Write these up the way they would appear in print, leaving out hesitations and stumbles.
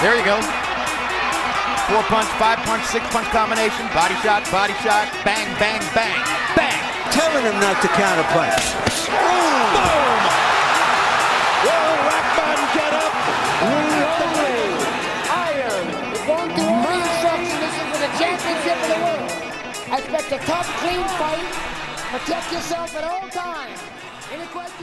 There you go. 4-punch, 5-punch, 6-punch combination. Body shot, bang, bang, bang, bang. Telling him not to counterpunch. Boom! Will Rackman get up? Only iron. You're going through all the instructions. This is for the championship of the world. I expect a tough, clean fight. Protect yourself at all times.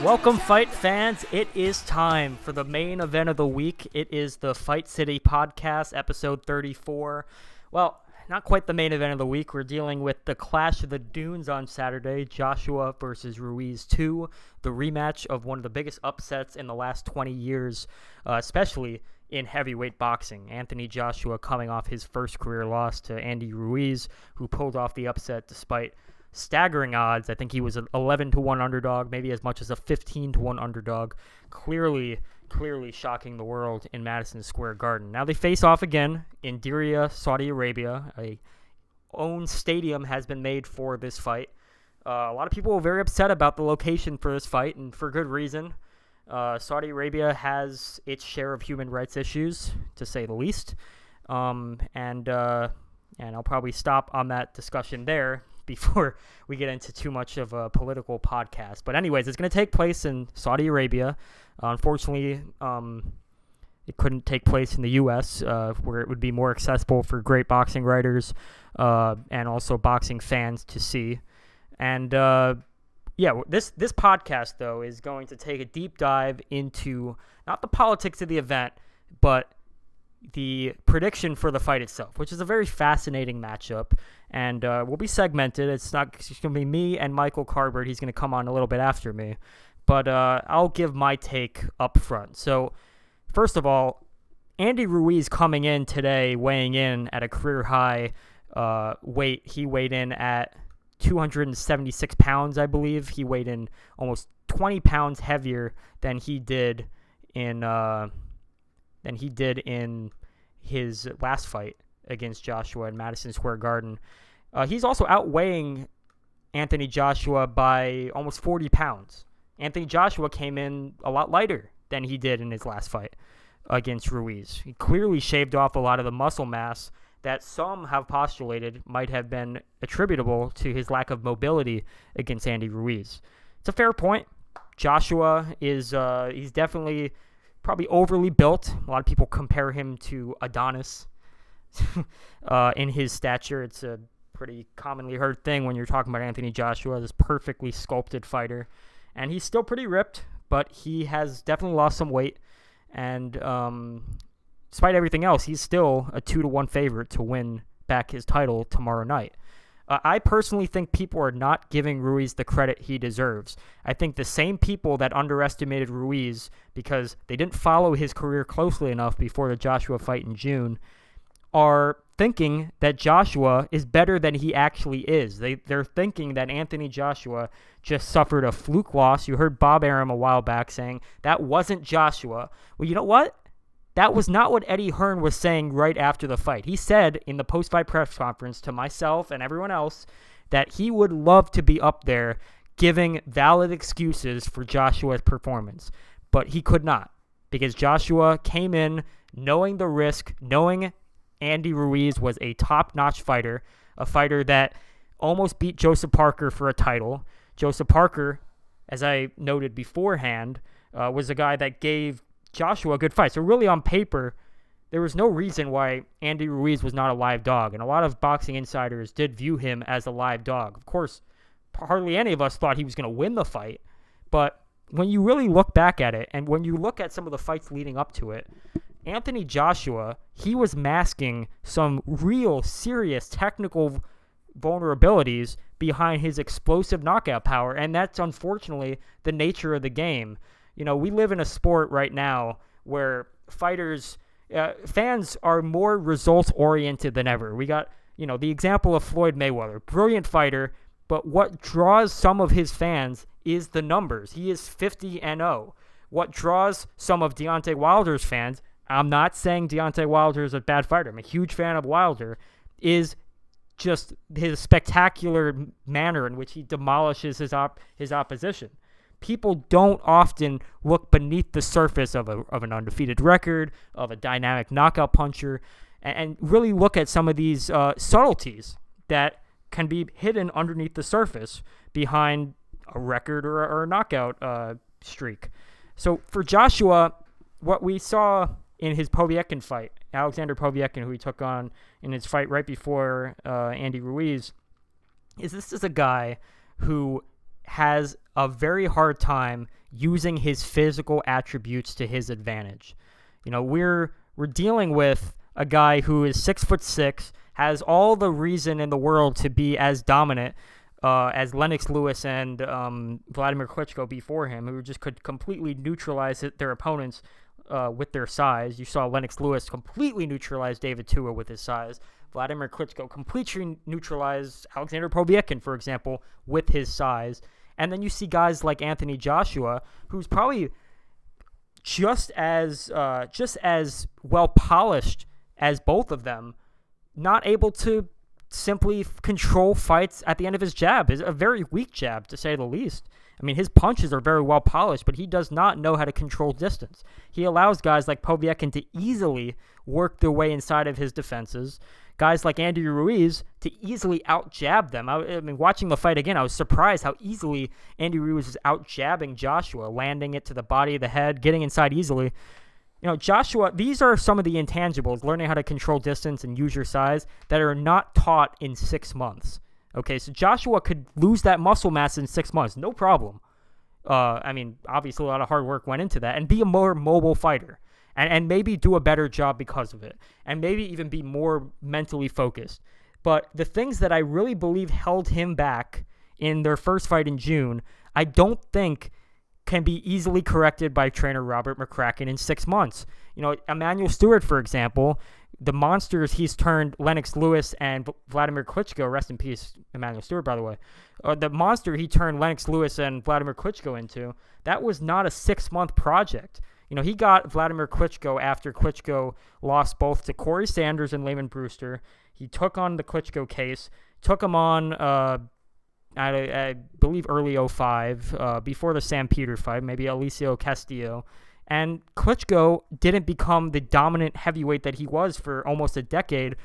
Welcome, fight fans. It is time for the main event of the week. It is the Fight City Podcast, episode 34. Well, not quite the main event of the week. We're dealing with the Clash of the Dunes on Saturday, Joshua versus Ruiz II, the rematch of one of the biggest upsets in the last 20 years, especially in heavyweight boxing. Anthony Joshua coming off his first career loss to Andy Ruiz, who pulled off the upset despite staggering odds. I think he was an 11-1 underdog, maybe as much as a 15-1 underdog. Clearly shocking the world in Madison Square Garden. Now they face off again in Diriyah, Saudi Arabia. A own stadium has been made for this fight. A lot of people were very upset about the location for this fight, and for good reason. Saudi Arabia has its share of human rights issues, to say the least. And I'll probably stop on that discussion there before we get into too much of a political podcast. But anyways, it's going to take place in Saudi Arabia. Unfortunately, it couldn't take place in the U.S., where it would be more accessible for great boxing writers and also boxing fans to see. And this podcast, though, is going to take a deep dive into not the politics of the event, but the prediction for the fight itself, which is a very fascinating matchup, and will be segmented. It's going to be me and Michael Carbert. He's going to come on a little bit after me, but I'll give my take up front. So, first of all, Andy Ruiz coming in today, weighing in at a career high weight. He weighed in at 276 pounds, I believe. He weighed in almost 20 pounds heavier than he did in his last fight against Joshua in Madison Square Garden. He's also outweighing Anthony Joshua by almost 40 pounds. Anthony Joshua came in a lot lighter than he did in his last fight against Ruiz. He clearly shaved off a lot of the muscle mass that some have postulated might have been attributable to his lack of mobility against Andy Ruiz. It's a fair point. Joshua is he's definitely probably overly built. A lot of people compare him to Adonis in his stature. It's a pretty commonly heard thing when you're talking about Anthony Joshua, this perfectly sculpted fighter. And he's still pretty ripped, but he has definitely lost some weight. And despite everything else, he's still a 2-1 favorite to win back his title tomorrow night. I personally think people are not giving Ruiz the credit he deserves. I think the same people that underestimated Ruiz because they didn't follow his career closely enough before the Joshua fight in June are thinking that Joshua is better than he actually is. They're thinking that Anthony Joshua just suffered a fluke loss. You heard Bob Arum a while back saying that wasn't Joshua. Well, you know what? That was not what Eddie Hearn was saying right after the fight. He said in the post-fight press conference to myself and everyone else that he would love to be up there giving valid excuses for Joshua's performance. But he could not, because Joshua came in knowing the risk, knowing Andy Ruiz was a top-notch fighter, a fighter that almost beat Joseph Parker for a title. Joseph Parker, as I noted beforehand, was a guy that gave Joshua a good fight. So really on paper, there was no reason why Andy Ruiz was not a live dog. And a lot of boxing insiders did view him as a live dog. Of course, hardly any of us thought he was going to win the fight. But when you really look back at it, and when you look at some of the fights leading up to it, Anthony Joshua, he was masking some real serious technical vulnerabilities behind his explosive knockout power. And that's unfortunately the nature of the game. You know, we live in a sport right now where fans are more results-oriented than ever. We got, the example of Floyd Mayweather, brilliant fighter, but what draws some of his fans is the numbers. He is 50-0. What draws some of Deontay Wilder's fans, I'm not saying Deontay Wilder is a bad fighter. I'm a huge fan of Wilder, is just his spectacular manner in which he demolishes his opposition. people don't often look beneath the surface of an undefeated record, of a dynamic knockout puncher, and really look at some of these subtleties that can be hidden underneath the surface behind a record or a knockout streak. So for Joshua, what we saw in his Poviekin fight, Alexander Poviekin, who he took on in his fight right before Andy Ruiz, is this is a guy who has a very hard time using his physical attributes to his advantage. We're dealing with a guy who is 6'6", has all the reason in the world to be as dominant as Lennox Lewis and Vladimir Klitschko before him, who just could completely neutralize their opponents with their size. You saw Lennox Lewis completely neutralize David Tua with his size. Vladimir Klitschko completely neutralized Alexander Poviekin, for example, with his size. And then you see guys like Anthony Joshua, who's probably just as well polished as both of them, not able to simply control fights at the end of his jab. Is a very weak jab, to say the least. I mean, his punches are very well polished, but he does not know how to control distance. He allows guys like Poviekin to easily work their way inside of his defenses. Guys like Andy Ruiz to easily out-jab them. I mean, watching the fight again, I was surprised how easily Andy Ruiz was out-jabbing Joshua, landing it to the body of the head, getting inside easily. Joshua, these are some of the intangibles, learning how to control distance and use your size, that are not taught in 6 months. Okay, so Joshua could lose that muscle mass in 6 months, no problem. I mean, obviously a lot of hard work went into that, and be a more mobile fighter. And maybe do a better job because of it. And maybe even be more mentally focused. But the things that I really believe held him back in their first fight in June, I don't think can be easily corrected by trainer Robert McCracken in 6 months. Emmanuel Stewart, for example, the monsters he's turned Lennox Lewis and Vladimir Klitschko, rest in peace, Emmanuel Stewart, by the way, the monster he turned Lennox Lewis and Vladimir Klitschko into, that was not a 6-month project. He got Vladimir Klitschko after Klitschko lost both to Corey Sanders and Layman Brewster. He took on the Klitschko case, took him on, I believe, early 2005, before the Sam Peter fight, maybe Alicio Castillo. And Klitschko didn't become the dominant heavyweight that he was for almost a decade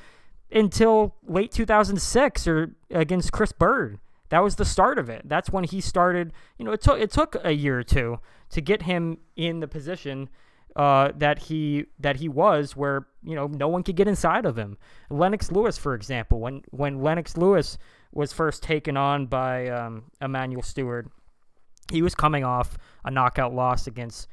until late 2006 or against Chris Bird. That was the start of it. That's when he started. It took a year or two to get him in the position that he was, where no one could get inside of him. Lennox Lewis, for example, when Lennox Lewis was first taken on by Emmanuel Stewart, he was coming off a knockout loss against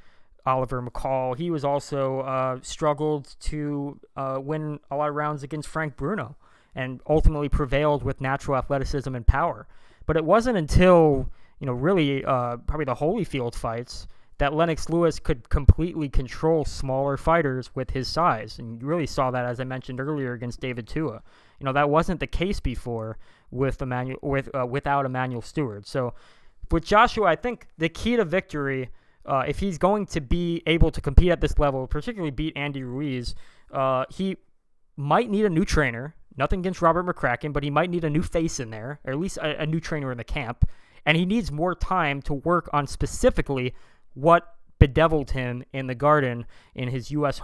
Oliver McCall. He was also struggled to win a lot of rounds against Frank Bruno, and ultimately prevailed with natural athleticism and power. But it wasn't until, really probably the Holyfield fights that Lennox Lewis could completely control smaller fighters with his size. And you really saw that, as I mentioned earlier, against David Tua. That wasn't the case before with without Emmanuel Stewart. So with Joshua, I think the key to victory, if he's going to be able to compete at this level, particularly beat Andy Ruiz, he might need a new trainer. Nothing against Robert McCracken, but he might need a new face in there, or at least a new trainer in the camp. And he needs more time to work on specifically what bedeviled him in the Garden in his U.S.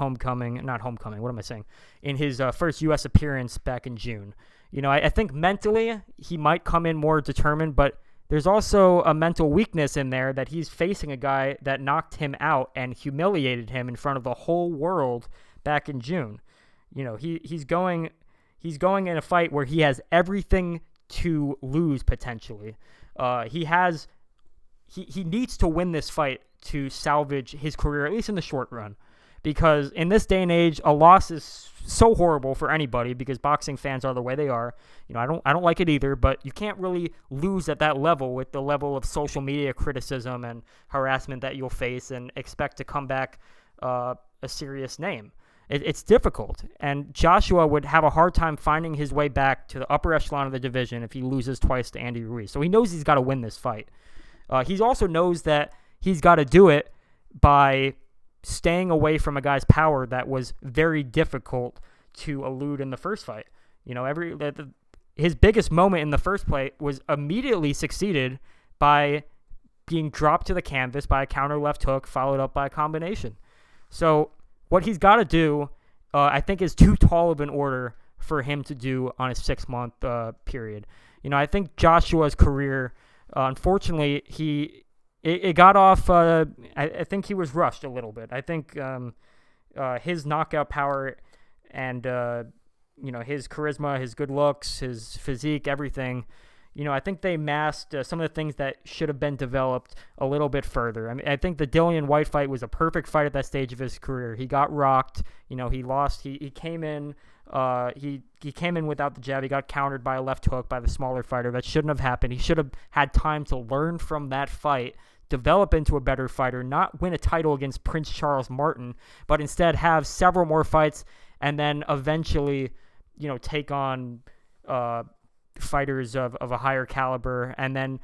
in his first U.S. appearance back in June. I think mentally he might come in more determined, but there's also a mental weakness in there that he's facing a guy that knocked him out and humiliated him in front of the whole world back in June. He's going in a fight where he has everything to lose potentially. He needs to win this fight to salvage his career, at least in the short run, because in this day and age, a loss is so horrible for anybody because boxing fans are the way they are. I don't like it either, but you can't really lose at that level with the level of social media criticism and harassment that you'll face and expect to come back a serious name. It's difficult, and Joshua would have a hard time finding his way back to the upper echelon of the division if he loses twice to Andy Ruiz. So he knows he's got to win this fight. He also knows that he's got to do it by staying away from a guy's power that was very difficult to elude in the first fight. His biggest moment in the first fight was immediately succeeded by being dropped to the canvas by a counter left hook followed up by a combination. So what he's got to do, I think, is too tall of an order for him to do on a 6-month period. I think Joshua's career, unfortunately, it got off. I think he was rushed a little bit. I think his knockout power and his charisma, his good looks, his physique, everything. I think they masked some of the things that should have been developed a little bit further. I mean, I think the Dillian White fight was a perfect fight at that stage of his career. He got rocked. He lost. He came in. He came in without the jab. He got countered by a left hook by the smaller fighter. That shouldn't have happened. He should have had time to learn from that fight, develop into a better fighter, not win a title against Prince Charles Martin, but instead have several more fights and then eventually, take on fighters of a higher caliber, and then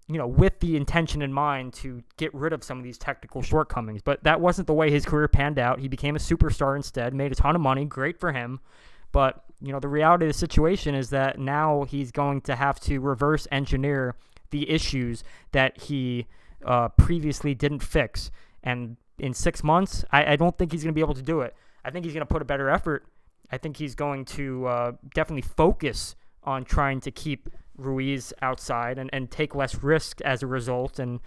with the intention in mind to get rid of some of these technical shortcomings. But that wasn't the way his career panned out. He became a superstar instead, made a ton of money, great for him. But the reality of the situation is that now he's going to have to reverse engineer the issues that he previously didn't fix. And in 6 months, I don't think he's going to be able to do it. I think he's going to put a better effort. I think he's going to definitely focus on trying to keep Ruiz outside and take less risk as a result, and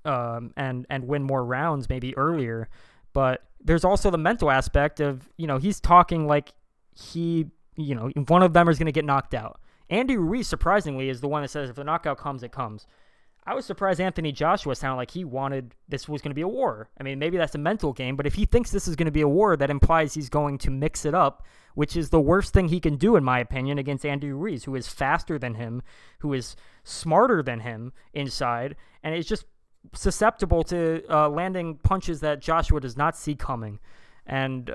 win more rounds maybe earlier. But there's also the mental aspect of, he's talking like one of them is going to get knocked out. Andy Ruiz, surprisingly, is the one that says if the knockout comes, it comes. I was surprised Anthony Joshua sounded like he wanted this was going to be a war. I mean, maybe that's a mental game, but if he thinks this is going to be a war, that implies he's going to mix it up, which is the worst thing he can do, in my opinion, against Andy Ruiz, who is faster than him, who is smarter than him inside, and is just susceptible to landing punches that Joshua does not see coming. And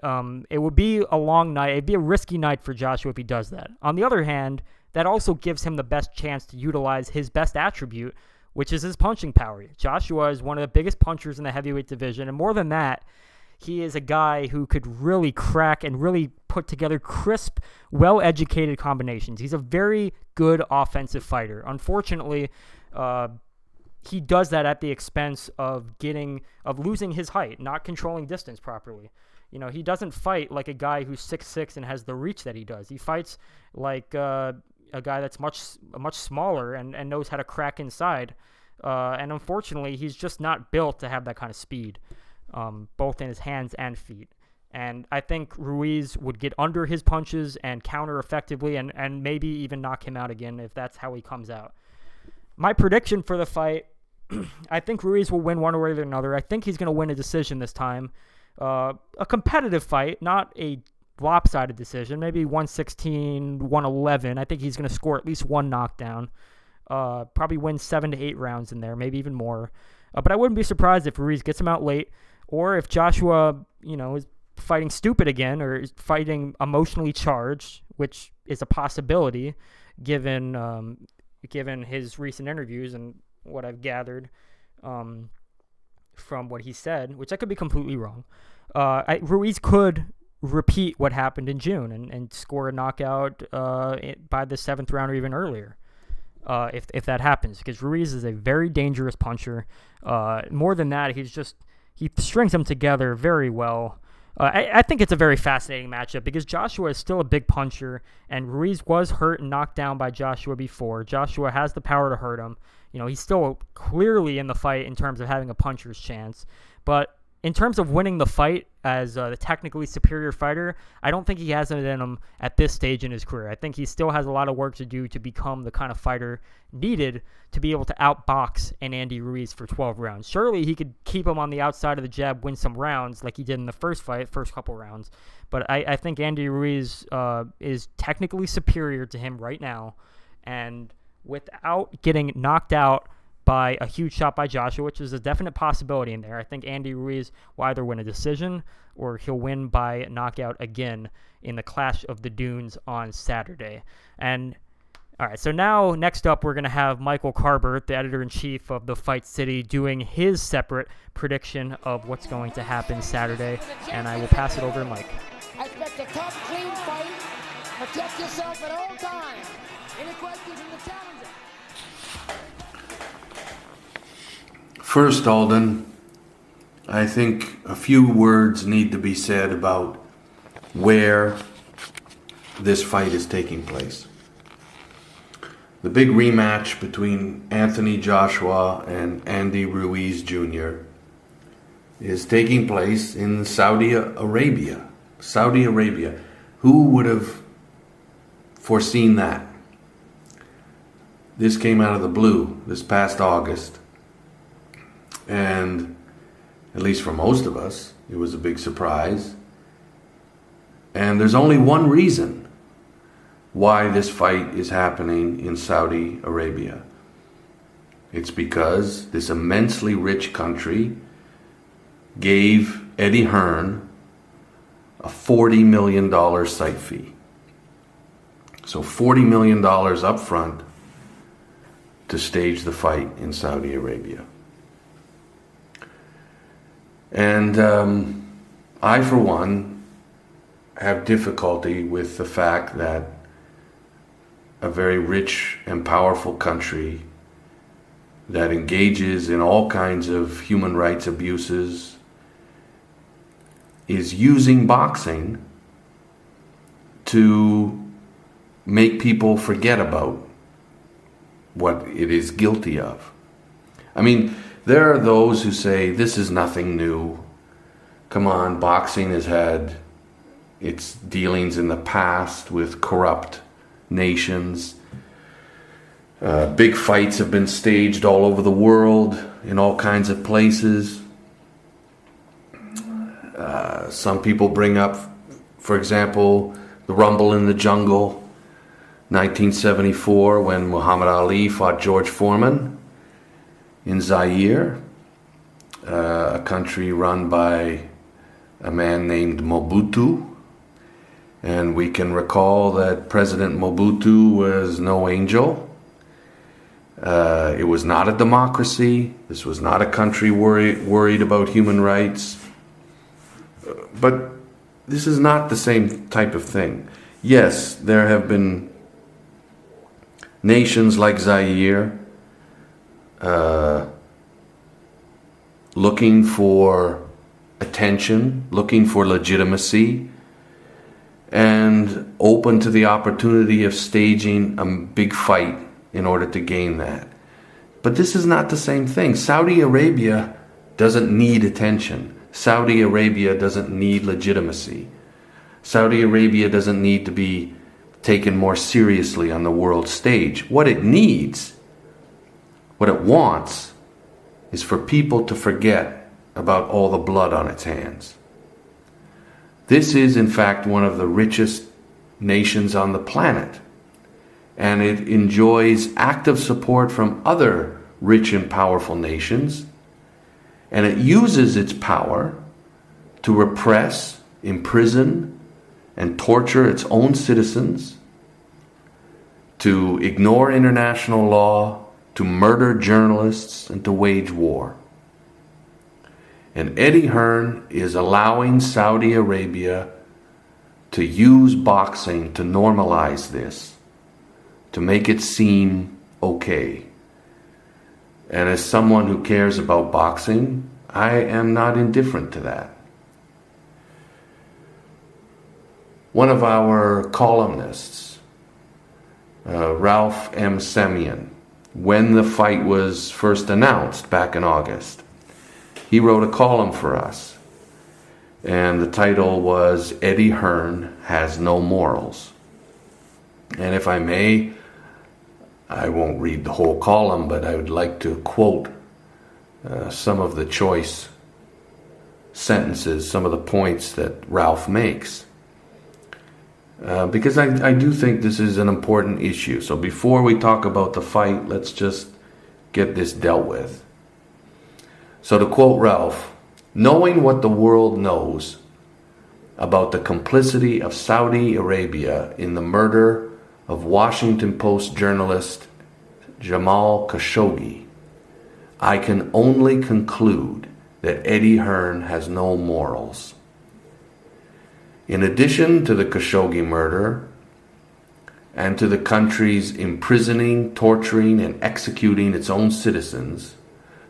it would be a long night. It'd be a risky night for Joshua if he does that. On the other hand, that also gives him the best chance to utilize his best attribute, which is his punching power. Joshua is one of the biggest punchers in the heavyweight division, and more than that, he is a guy who could really crack and really put together crisp, well-educated combinations. He's a very good offensive fighter. Unfortunately, he does that at the expense of losing his height, not controlling distance properly. He doesn't fight like a guy who's 6'6" and has the reach that he does. He fights like a guy that's much smaller and knows how to crack inside. And unfortunately, he's just not built to have that kind of speed, both in his hands and feet. And I think Ruiz would get under his punches and counter effectively and maybe even knock him out again if that's how he comes out. My prediction for the fight, I think Ruiz will win one way or another. I think he's going to win a decision this time. A competitive fight, not a lopsided decision, maybe 116, 111. I think he's going to score at least one knockdown. Probably win 7 to 8 rounds in there, maybe even more. But I wouldn't be surprised if Ruiz gets him out late, or if Joshua, is fighting stupid again, or is fighting emotionally charged, which is a possibility given his recent interviews and what I've gathered from what he said, which I could be completely wrong. Ruiz could repeat what happened in June and score a knockout by the 7th round or even earlier, if that happens, because Ruiz is a very dangerous puncher. More than that, he strings them together very well. I think it's a very fascinating matchup because Joshua is still a big puncher, and Ruiz was hurt and knocked down by Joshua before. Joshua has the power to hurt him. He's still clearly in the fight in terms of having a puncher's chance, but in terms of winning the fight as the technically superior fighter, I don't think he has it in him at this stage in his career. I think he still has a lot of work to do to become the kind of fighter needed to be able to outbox an Andy Ruiz for 12 rounds. Surely he could keep him on the outside of the jab, win some rounds like he did in the first couple rounds. But I think Andy Ruiz is technically superior to him right now. And without getting knocked out by a huge shot by Joshua, which is a definite possibility in there, I think Andy Ruiz will either win a decision or he'll win by knockout again in the Clash of the Dunes on Saturday. And all right, so now next up we're going to have Michael Carbert, the editor-in-chief of the Fight City, doing his separate prediction of what's going to happen Saturday, and I will pass it over to Mike. I expect a tough, clean fight. Protect yourself at all times. Any questions from the challenger? First, Alden, I think a few words need to be said about where this fight is taking place. The big rematch between Anthony Joshua and Andy Ruiz Jr. is taking place in Saudi Arabia. Saudi Arabia. Who would have foreseen that? This came out of the blue this past August. And at least for most of us, it was a big surprise. And there's only one reason why this fight is happening in Saudi Arabia. It's because this immensely rich country gave Eddie Hearn a $40 million site fee. So $40 million up front to stage the fight in Saudi Arabia. And I, for one, have difficulty with the fact that a very rich and powerful country that engages in all kinds of human rights abuses is using boxing to make people forget about what it is guilty of. I mean, there are those who say this is nothing new. Come on, boxing has had its dealings in the past with corrupt nations. Big fights have been staged all over the world in all kinds of places. Some people bring up, for example, the Rumble in the Jungle, 1974, when Muhammad Ali fought George Foreman in Zaire, a country run by a man named Mobutu. And we can recall that President Mobutu was no angel. It was not a democracy. This was not a country worried about human rights. But this is not the same type of thing. Yes, there have been nations like Zaire looking for attention, looking for legitimacy, and open to the opportunity of staging a big fight in order to gain that. But this is not the same thing. Saudi Arabia doesn't need attention. Saudi Arabia doesn't need legitimacy. Saudi Arabia doesn't need to be taken more seriously on the world stage. What it needs, what it wants, is for people to forget about all the blood on its hands. This is, in fact, one of the richest nations on the planet, and it enjoys active support from other rich and powerful nations, and it uses its power to repress, imprison, and torture its own citizens, to ignore international law, to murder journalists, and to wage war. And Eddie Hearn is allowing Saudi Arabia to use boxing to normalize this, to make it seem okay. And as someone who cares about boxing, I am not indifferent to that. One of our columnists, Ralph M. Semyon, when the fight was first announced back in August, he wrote a column for us, and the title was "Eddie Hearn Has No Morals." And if I may, I won't read the whole column, but I would like to quote some of the choice sentences, some of the points that Ralph makes. Because I do think this is an important issue. So before we talk about the fight, let's just get this dealt with. So to quote Ralph, knowing what the world knows about the complicity of Saudi Arabia in the murder of Washington Post journalist Jamal Khashoggi, I can only conclude that Eddie Hearn has no morals. In addition to the Khashoggi murder and to the country's imprisoning, torturing, and executing its own citizens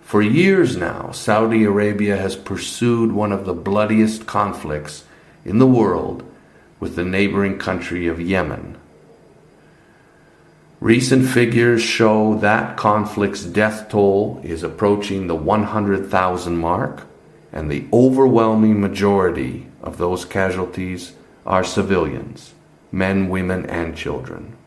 For years now, Saudi Arabia has pursued one of the bloodiest conflicts in the world with the neighboring country of Yemen. Recent figures show that conflict's death toll is approaching the 100,000 mark, and the overwhelming majority of those casualties are civilians, men, women, and children.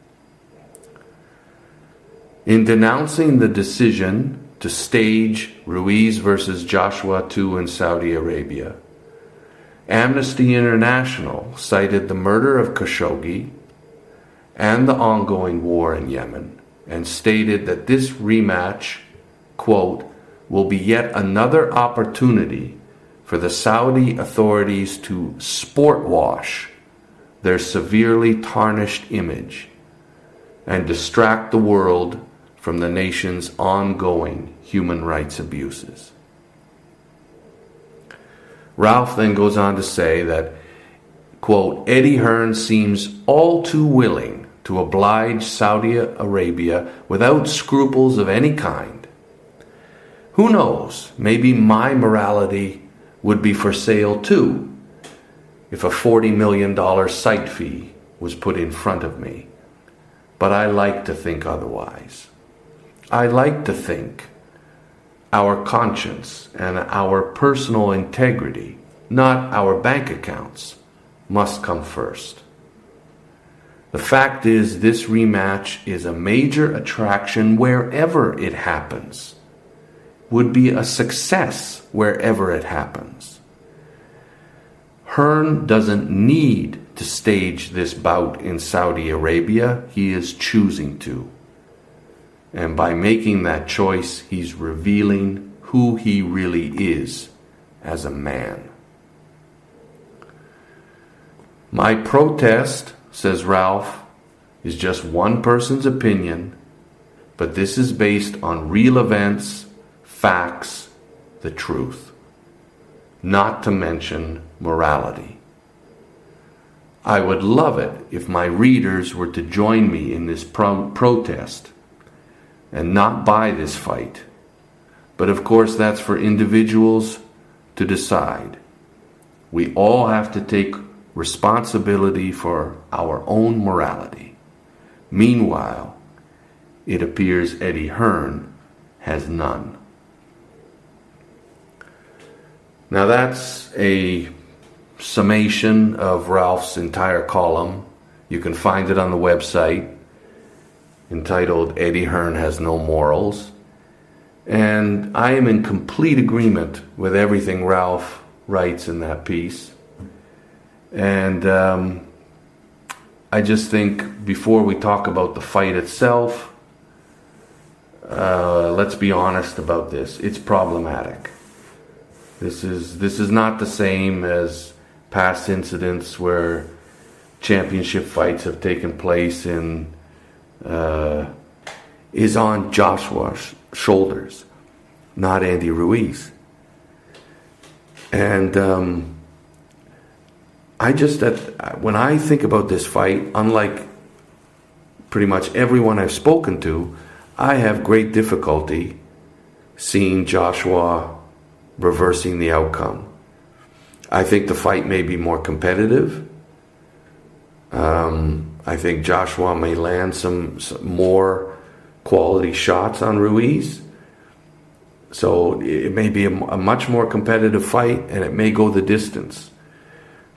In denouncing the decision to stage Ruiz versus Joshua II in Saudi Arabia, Amnesty International cited the murder of Khashoggi and the ongoing war in Yemen, and stated that this rematch, quote, will be yet another opportunity for the Saudi authorities to sport wash their severely tarnished image and distract the world from the nation's ongoing human rights abuses. Ralph then goes on to say that, quote, Eddie Hearn seems all too willing to oblige Saudi Arabia without scruples of any kind. Who knows, maybe my morality would be for sale too if a $40 million site fee was put in front of me. But I like to think otherwise. I like to think our conscience and our personal integrity, not our bank accounts, must come first. The fact is, this rematch is a major attraction wherever it happens, would be a success wherever it happens. Hearn doesn't need to stage this bout in Saudi Arabia. He is choosing to. And by making that choice, he's revealing who he really is as a man. My protest, says Ralph, is just one person's opinion, but this is based on real events, facts, the truth, not to mention morality. I would love it if my readers were to join me in this protest and not buy this fight. But of course, that's for individuals to decide. We all have to take responsibility for our own morality. Meanwhile, it appears Eddie Hearn has none. Now that's a summation of Ralph's entire column. You can find it on the website, entitled Eddie Hearn Has No Morals. And I am in complete agreement with everything Ralph writes in that piece. And I just think before we talk about the fight itself, let's be honest about this. It's problematic. This is not the same as past incidents where championship fights have taken place in is on Joshua's shoulders, not Andy Ruiz. And when I think about this fight, unlike pretty much everyone I've spoken to, I have great difficulty seeing Joshua reversing the outcome. I think the fight may be more competitive. I think Joshua may land some more quality shots on Ruiz. So it may be a much more competitive fight, and it may go the distance.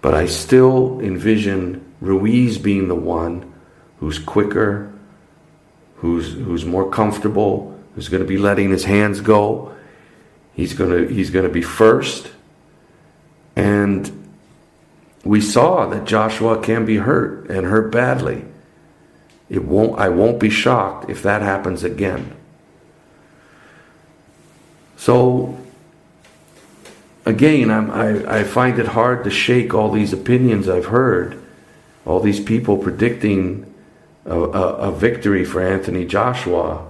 But I still envision Ruiz being the one who's quicker, who's more comfortable, who's going to be letting his hands go. He's going to be first. And we saw that Joshua can be hurt, and hurt badly. I won't be shocked if that happens again. So again, I find it hard to shake all these opinions I've heard, all these people predicting a victory for Anthony Joshua.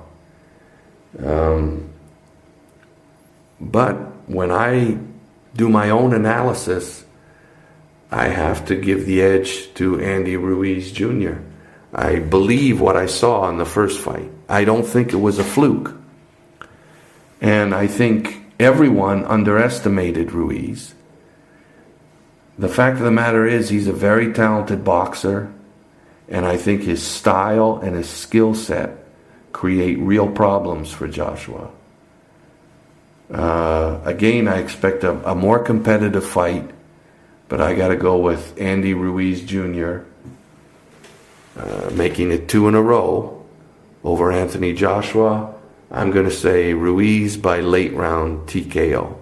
But when I do my own analysis, I have to give the edge to Andy Ruiz Jr. I believe what I saw in the first fight. I don't think it was a fluke. And I think everyone underestimated Ruiz. The fact of the matter is he's a very talented boxer, and I think his style and his skill set create real problems for Joshua. Again, I expect a more competitive fight, but I got to go with Andy Ruiz Jr. Making it 2 in a row over Anthony Joshua. I'm going to say Ruiz by late round TKO.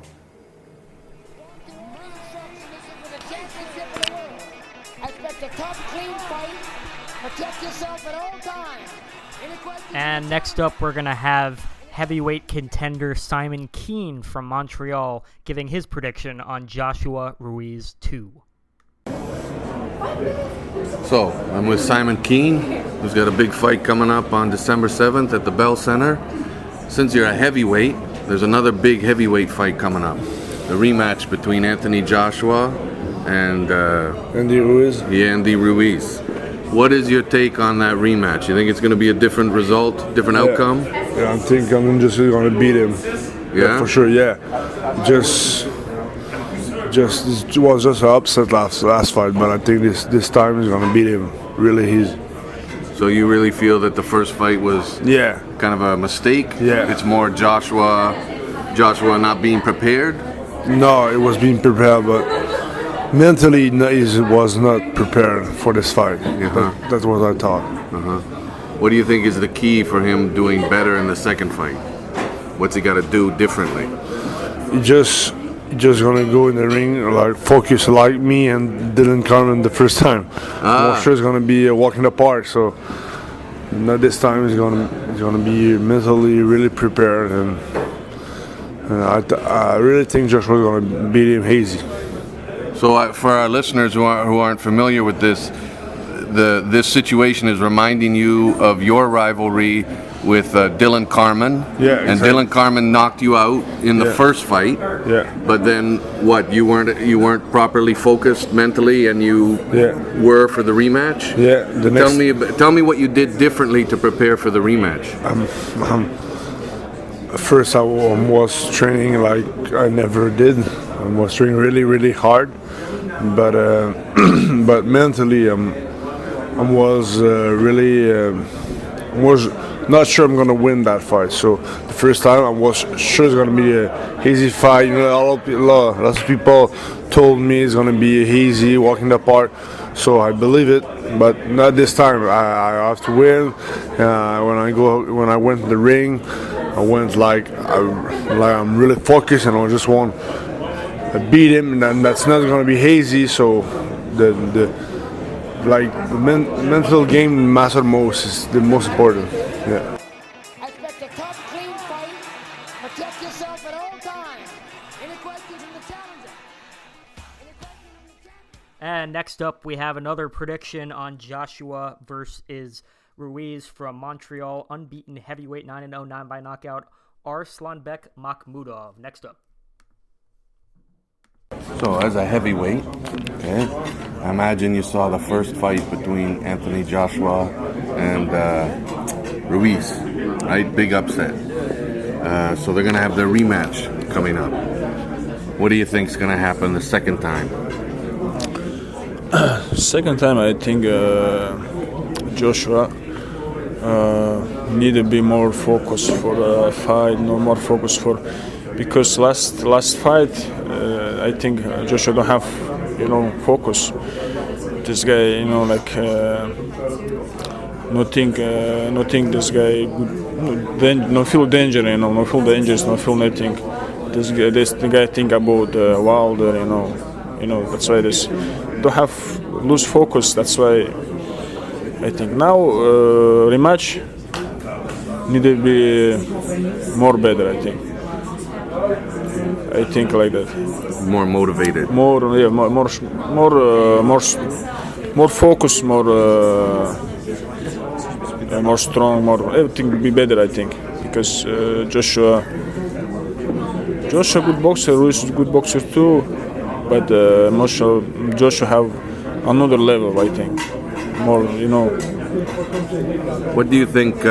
And next up, we're going to have heavyweight contender Simon Keane from Montreal giving his prediction on Joshua-Ruiz II. So, I'm with Simon Keane, who's got a big fight coming up on December 7th at the Bell Center. Since you're a heavyweight, there's another big heavyweight fight coming up. The rematch between Anthony Joshua and Andy Ruiz. Andy Ruiz. What is your take on that rematch? You think it's going to be a different result, different outcome? Yeah, I think I'm just going to beat him. Yeah? For sure, yeah. Just it was just an upset last fight, but I think this time he's going to beat him really easy. So you really feel that the first fight was kind of a mistake? Yeah. It's more Joshua not being prepared? No, it was being prepared, but mentally he was not prepared for this fight. That's what I thought. What do you think is the key for him doing better in the second fight? What's he got to do differently? He just gonna go in the ring, like focus like me and Dylan Carmen the first time. I'm sure it's gonna be a walk in the park. So not this time. He's gonna be mentally really prepared, and I really think Joshua's gonna beat him easy. So for our listeners who aren't familiar with this, this situation is reminding you of your rivalry with Dylan Carmen. Yeah, and exactly. Dylan Carmen knocked you out in the first fight. Yeah. But then what? You weren't properly focused mentally, and you were for the rematch. Yeah. Tell me what you did differently to prepare for the rematch. First, I was training like I never did. I was training really, really hard, but but mentally, I was not sure I'm gonna win that fight. So the first time I was sure it's gonna be a easy fight. You know, lots of people told me it's gonna be easy, walk in the park. So I believe it, but not this time. I have to win. When I went to the ring, I went like I'm really focused, and I just want to beat him, and that's not gonna be easy. So the mental game matters most, is the most important. Yeah. I expect a tough, clean fight. Protect yourself at all times. Any questions from the challenger? And next up, we have another prediction on Joshua versus Ruiz from Montreal, unbeaten heavyweight 9-0, 9 by knockout, Arslanbek Makhmudov. Next up. So as a heavyweight, I imagine you saw the first fight between Anthony Joshua and Ruiz, right? Big upset. So they're going to have their rematch coming up. What do you think is going to happen the second time? Second time, I think Joshua need to be more focused for the fight, no more focus for, because last fight, I think Joshua don't have, focus. This guy, nothing. This guy, no feel danger, no feel dangerous, no feel nothing. This guy think about Wilder, That's why this don't have lose focus. That's why I think now rematch need to be more better. I think like that. More motivated. More focus, more strong, more everything will be better. I think because Joshua good boxer, Ruiz is good boxer too, but Joshua have another level. I think more, What do you think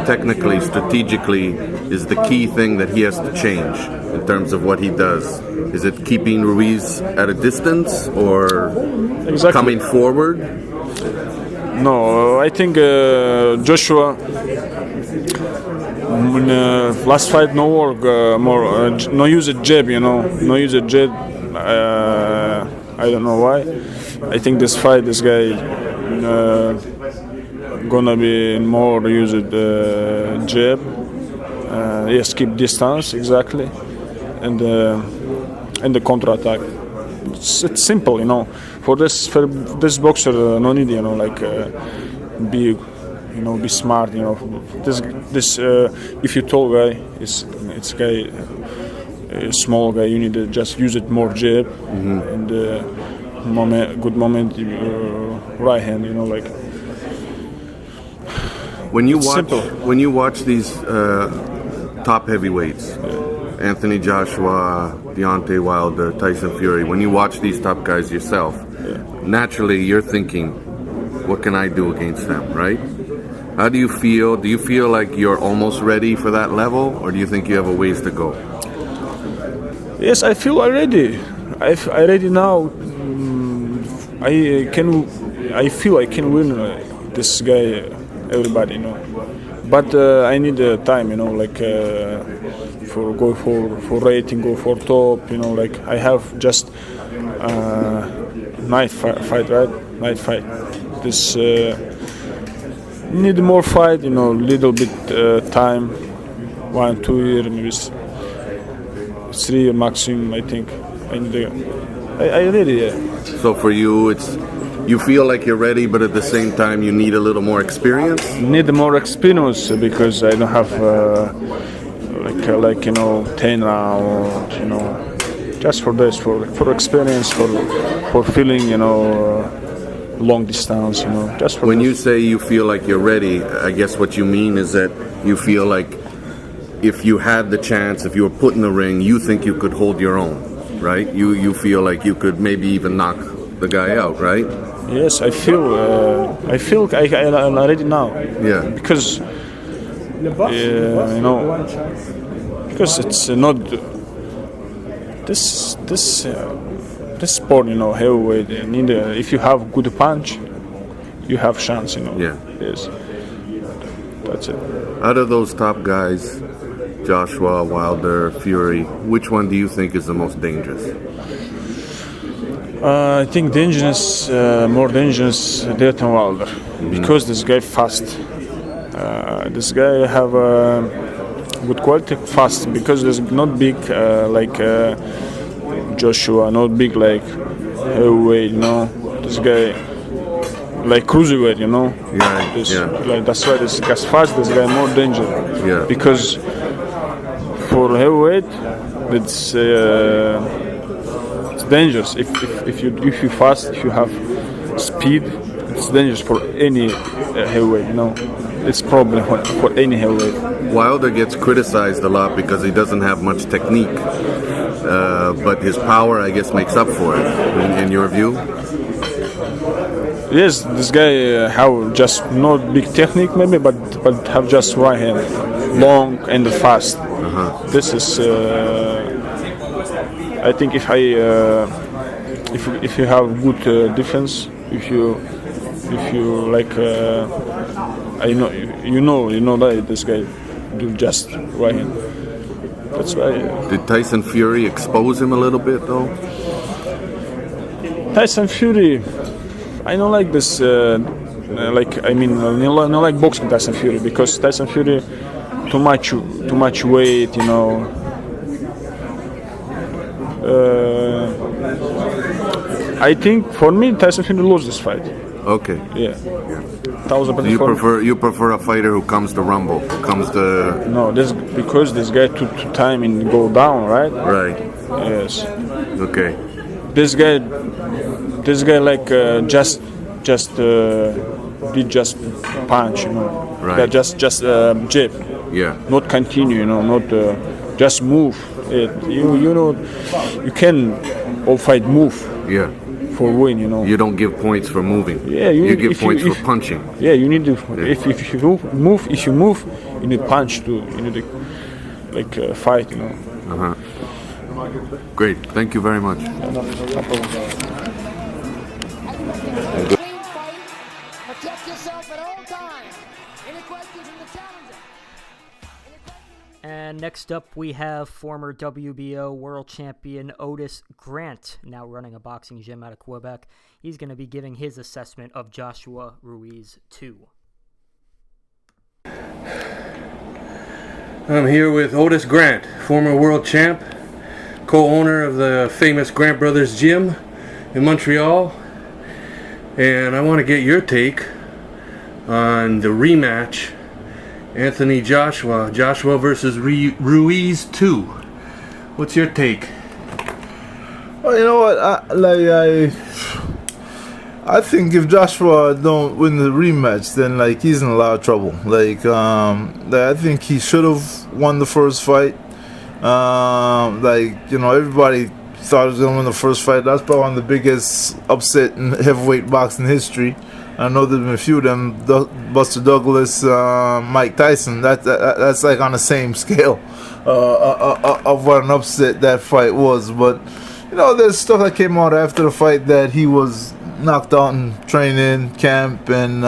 technically, strategically, is the key thing that he has to change in terms of what he does? Is it keeping Ruiz at a distance or coming forward? No, I think Joshua in last fight no work more, no use a jab, no use a jab. I don't know why. I think this fight, this guy gonna be more use jab. Yes, keep distance exactly, and the counter attack. It's simple, For this boxer, no need, be smart, This if you tall guy, it's guy, a small guy. You need to just use it more jab and good moment, right hand, When you watch these top heavyweights, Anthony Joshua, Deontay Wilder, Tyson Fury, when you watch these top guys yourself, naturally you're thinking, what can I do against them, right? How do you feel? Do you feel like you're almost ready for that level, or do you think you have a ways to go? Yes, I feel already. I ready now. I feel I can win this guy, everybody, But I need time, for go for rating, go for top, I have just night fight, right? Night fight. This need more fight, little bit time, 1, 2 years, maybe 3 years maximum. I think I ready. Yeah. So for you, you feel like you're ready, but at the same time, you need a little more experience. Need more experience because I don't have 10 rounds, just for this, for experience, for feeling, long distance, just for. When this. you say you feel like you're ready, I guess what you mean is that you feel like if you had the chance, if you were put in the ring, you think you could hold your own, right? You feel like you could maybe even knock the guy out, right? Yes, I feel I'm ready now. Yeah. Because because it's not this sport, heavyweight. If you have good punch, you have chance, Yeah. Yes. That's it. Out of those top guys, Joshua, Wilder, Fury, which one do you think is the most dangerous? I think more dangerous than Wilder, because this guy fast. This guy have good quality fast, because there's not big like Joshua, not big like heavyweight. This guy like cruiserweight. Yeah. That's why this guy's fast. This guy more dangerous. Yeah. Because for heavyweight, it's dangerous. If you fast, if you have speed, it's dangerous for any heavyweight. It's problem for any heavyweight. Wilder gets criticized a lot because he doesn't have much technique, but his power, I guess, makes up for it. In your view? Yes, this guy have just not big technique maybe, but have just right hand, long and fast. This is. I think if you have good defense, if you like, I know you know that this guy do just right hand. That's why. Did Tyson Fury expose him a little bit though? Tyson Fury, I don't like this. I don't like boxing Tyson Fury, because Tyson Fury too much weight, I think for me Tyson Fury lose this fight. Okay. Yeah. You prefer a fighter who comes to rumble, comes to. No, because this guy took time and go down, right? Right. Yes. Okay. This guy like just did just punch, Right. Just jab. Yeah. Not continue, not just move. You can all fight move. Yeah. for win. You know. You don't give points for moving. Yeah, you give points for punching. Yeah, you need to. If you move, you need punch too. You need to fight. You know. Great. Thank you very much. No problem. Clean fight. Protect yourself at all times. Any questions from the challenger? And next up, we have former WBO world champion Otis Grant, now running a boxing gym out of Quebec. He's going to be giving his assessment of Joshua-Ruiz II. I'm here with Otis Grant, former world champ, co-owner of the famous Grant Brothers Gym in Montreal. And I want to get your take on the rematch, Anthony Joshua versus Ruiz II. What's your take? Well, you know what? I think if Joshua don't win the rematch, then he's in a lot of trouble. I think he should have won the first fight. Everybody thought he was gonna win the first fight. That's probably one of the biggest upset in heavyweight boxing history. I know there's been a few of them, Buster Douglas, Mike Tyson. That's on the same scale of what an upset that fight was. But there's stuff that came out after the fight that he was knocked out in training camp, and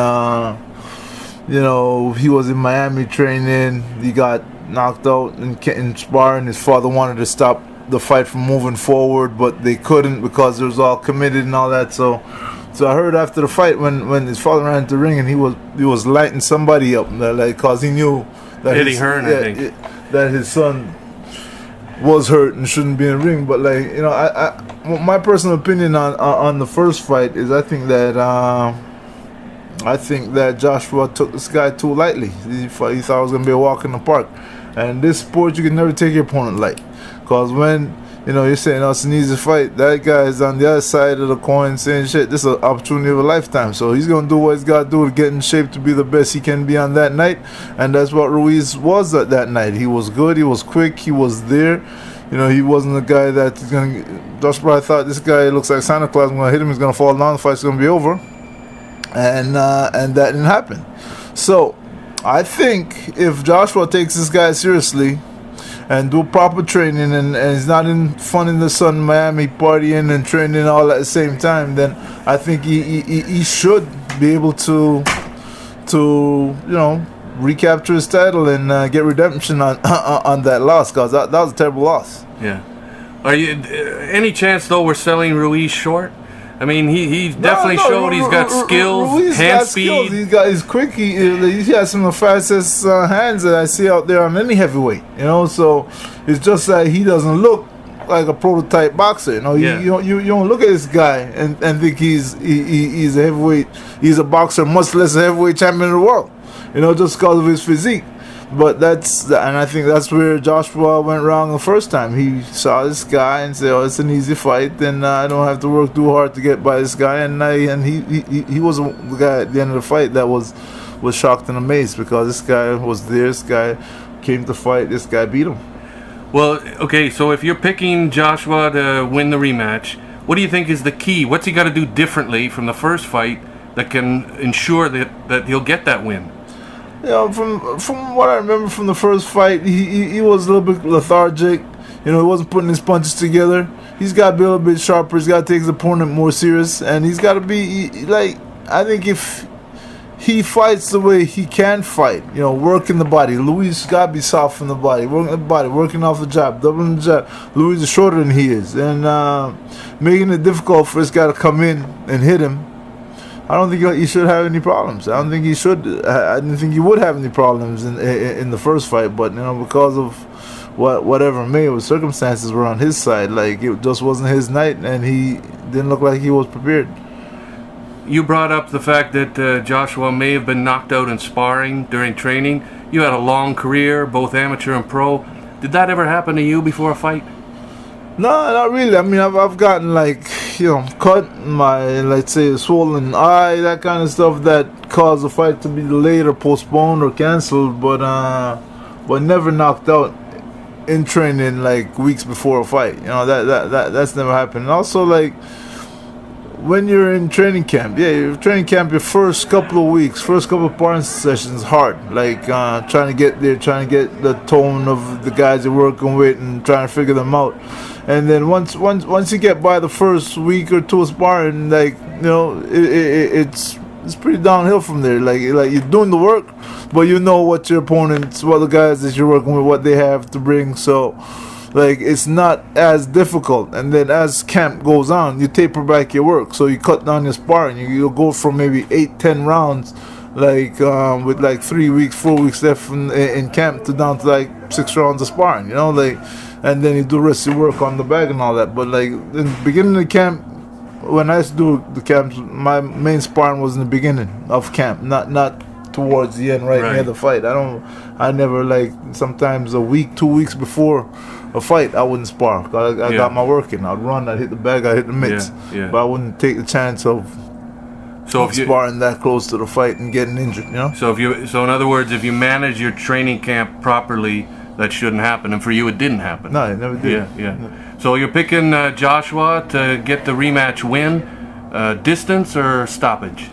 he was in Miami training. He got knocked out in sparring. His father wanted to stop the fight from moving forward, but they couldn't because it was all committed and all that. So I heard after the fight when his father ran into the ring and he was lighting somebody up, cause he knew that Eddie Hearn, I think, that his son was hurt and shouldn't be in the ring. But my personal opinion on the first fight is I think that Joshua took this guy too lightly. He thought it was gonna be a walk in the park. And this sport, you can never take your opponent light, cause when you're saying it's an easy fight, that guy is on the other side of the coin saying shit. This is an opportunity of a lifetime, so he's gonna do what he's got to do to get in shape to be the best he can be on that night, and that's what Ruiz was at that night. He was good, he was quick, he was there. He wasn't a guy that's gonna. Josh probably thought this guy looks like Santa Claus. I'm gonna hit him, he's gonna fall down, the fight's gonna be over, and that didn't happen. So I think if Joshua takes this guy seriously and do proper training and he's not in fun in the sun, Miami partying and training all at the same time, then I think he should be able to recapture his title and get redemption on that loss, because that was a terrible loss. Yeah. Are you any chance though we're selling Ruiz short? I mean, he definitely showed he's got skills, Ruiz hand got speed. Skills. He's quick. He has some of the fastest hands that I see out there on any heavyweight. So it's just that he doesn't look like a prototype boxer. You don't look at this guy and think he's a heavyweight. He's a boxer, much less a heavyweight champion of the world. Just because of his physique. But I think that's where Joshua went wrong the first time. He saw this guy and said, "Oh, it's an easy fight, and I don't have to work too hard to get by this guy." And he was the guy at the end of the fight that was shocked and amazed, because this guy was there. This guy came to fight. This guy beat him. Well, okay. So if you're picking Joshua to win the rematch, what do you think is the key? What's he got to do differently from the first fight that can ensure that he'll get that win? From what I remember from the first fight, he was a little bit lethargic. He wasn't putting his punches together. He's got to be a little bit sharper. He's got to take his opponent more serious, and he's got to be I think if he fights the way he can fight, working the body. Ruiz got to be soft in the body, working off the jab, doubling the jab. Ruiz is shorter than he is, and making it difficult for this guy to come in and hit him. I don't think he should have any problems. I don't think he should. I didn't think he would have any problems in the first fight, but because of whatever circumstances were on his side, it just wasn't his night, and he didn't look like he was prepared. You brought up the fact that Joshua may have been knocked out in sparring during training. You had a long career, both amateur and pro. Did that ever happen to you before a fight? No, not really. I mean, I've gotten cut, my, let's say, a swollen eye, that kind of stuff that caused the fight to be delayed or postponed or canceled, but never knocked out in training weeks before a fight. That's never happened. And also when you're in training camp, your training camp, your first couple of weeks, first couple of sparring sessions, hard. Like trying to get there, trying to get the tone of the guys you're working with, and trying to figure them out. And then once you get by the first week or two of sparring, like it's pretty downhill from there. Like you're doing the work, but you know what your opponents, what the guys that you're working with, what they have to bring. So. Like, it's not as difficult. And then as camp goes on, you taper back your work. So you cut down your sparring. You'll go from maybe 8-10 rounds, like with like 3 weeks, 4 weeks left in camp, to down to like 6 rounds of sparring, like, and then you do the rest of your work on the bag and all that. But like in the beginning of the camp, when I used to do the camps, my main sparring was in the beginning of camp, not towards the end, right near the fight. I never, like, sometimes a week, 2 weeks before a fight, I wouldn't spar. I got my work in. I'd run, I'd hit the bag, I'd hit the mitts. But I wouldn't take the chance of sparring that close to the fight and getting injured, So in other words, if you manage your training camp properly, that shouldn't happen. And for you, it didn't happen. No, it never did. Yeah. So you're picking Joshua to get the rematch win, distance or stoppage?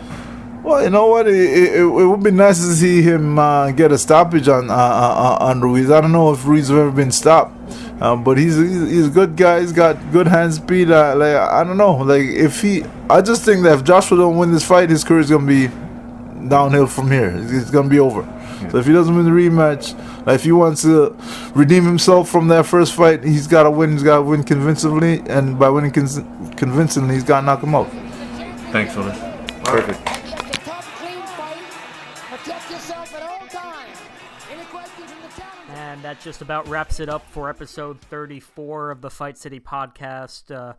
Well, you know what? It would be nice to see him get a stoppage on Ruiz. I don't know if Ruiz has ever been stopped, but he's a good guy. He's got good hand speed. I don't know. I just think that if Joshua don't win this fight, his career is gonna be downhill from here. It's gonna be over. Yeah. So if he doesn't win the rematch, if he wants to redeem himself from that first fight, he's got to win. He's got to win convincingly, and by winning convincingly, he's got to knock him out. Thanks, Otis. Perfect. And that just about wraps it up for episode 34 of the Fight City podcast.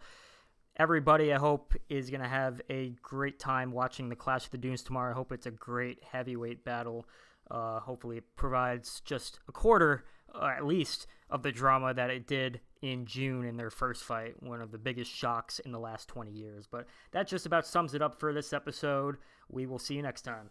Everybody, I hope, is going to have a great time watching the Clash of the Dunes tomorrow. I hope it's a great heavyweight battle. Hopefully it provides just a quarter, at least, of the drama that it did in June in their first fight, one of the biggest shocks in the last 20 years. But that just about sums it up for this episode. We will see you next time.